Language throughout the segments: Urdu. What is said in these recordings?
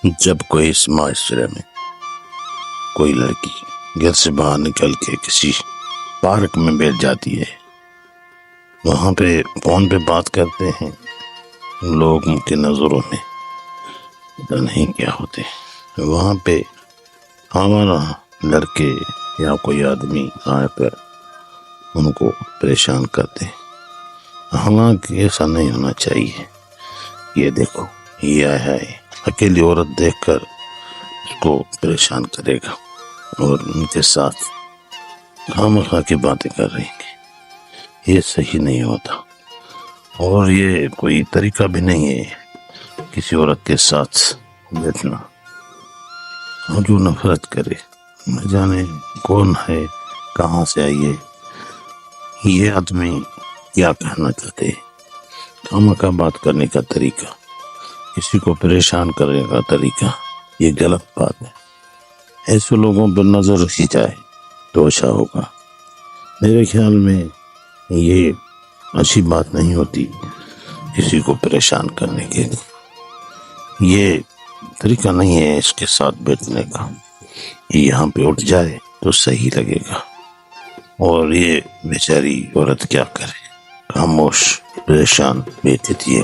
جب کوئی اس معاشرے میں کوئی لڑکی گھر سے باہر نکل کے کسی پارک میں بیٹھ جاتی ہے، وہاں پہ فون پہ بات کرتے ہیں، لوگ ان کے نظروں میں پتہ نہیں کیا ہوتے ہیں۔ وہاں پہ ہمارا لڑکے یا کوئی آدمی آ کر ان کو پریشان کرتے ہیں۔ حالانکہ ایسا نہیں ہونا چاہیے۔ یہ دیکھو، یہ آیا ہے، اکیلی عورت دیکھ کر اس کو پریشان کرے گا اور ان کے ساتھ خامخواہ کی باتیں کر رہی ہیں۔ یہ صحیح نہیں ہوتا، اور یہ کوئی طریقہ بھی نہیں ہے کسی عورت کے ساتھ بیٹھنا۔ جو نفرت کرے، نہ جانے کون ہے، کہاں سے آئیے، یہ آدمی کیا کہنا چاہتے ہیں۔ خامخواہ بات کرنے کا طریقہ، کسی کو پریشان کرنے کا طریقہ، یہ غلط بات ہے۔ ایسے لوگوں پر نظر رکھی جائے تو اچھا ہوگا۔ میرے خیال میں یہ اچھی بات نہیں ہوتی کسی کو پریشان کرنے کے لیے۔ یہ طریقہ نہیں ہے اس کے ساتھ بیٹھنے کا۔ یہ یہاں پہ اٹھ جائے تو صحیح لگے گا، اور یہ بیچاری عورت کیا کرے، خاموش پریشان بیٹھتی ہے،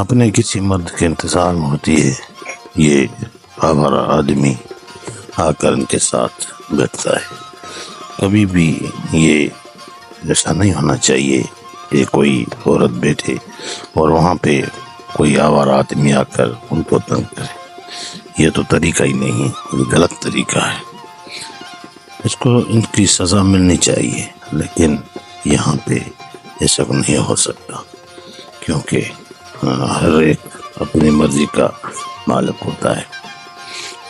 اپنے کسی مرد کے انتظار میں ہوتی ہے۔ یہ ہمارا آدمی آ کر ان کے ساتھ بیٹھتا ہے۔ کبھی بھی یہ ایسا نہیں ہونا چاہیے کہ کوئی عورت بیٹھے اور وہاں پہ کوئی آوارہ آدمی آ کر ان کو تنگ کرے۔ یہ تو طریقہ ہی نہیں ہے، یہ غلط طریقہ ہے۔ اس کو ان کی سزا ملنی چاہیے، لیکن یہاں پہ ایسا نہیں ہو سکتا، کیونکہ ہر ایک اپنی مرضی کا مالک ہوتا ہے۔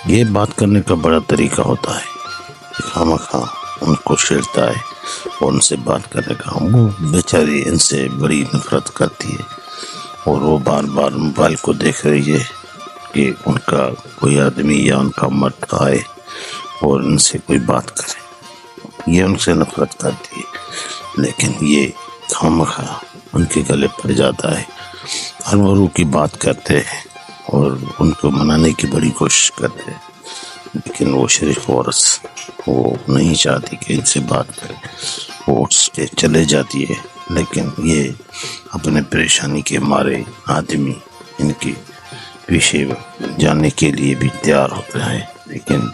یہ بات کرنے کا بڑا طریقہ ہوتا ہے، خامخواہ ان کو چھیڑتا ہے اور ان سے بات کرنے کا۔ وہ بیچاری ان سے بڑی نفرت کرتی ہے، اور وہ بار بار موبائل کو دیکھ رہی ہے کہ ان کا کوئی آدمی یا ان کا مرد آئے اور ان سے کوئی بات کرے۔ یہ ان سے نفرت کرتی ہے، لیکن یہ خامخواہ ان کے گلے پڑ جاتا ہے۔ ہر ورو کی بات کرتے ہیں اور ان کو منانے کی بڑی کوشش کرتے ہیں، لیکن وہ شریف عورت وہ نہیں چاہتی کہ ان سے بات کرے۔ وہ اٹھ کے چلے جاتی ہے، لیکن یہ اپنے پریشانی کے مارے آدمی ان کے پیچھے جانے کے لیے بھی تیار ہوتا ہے، لیکن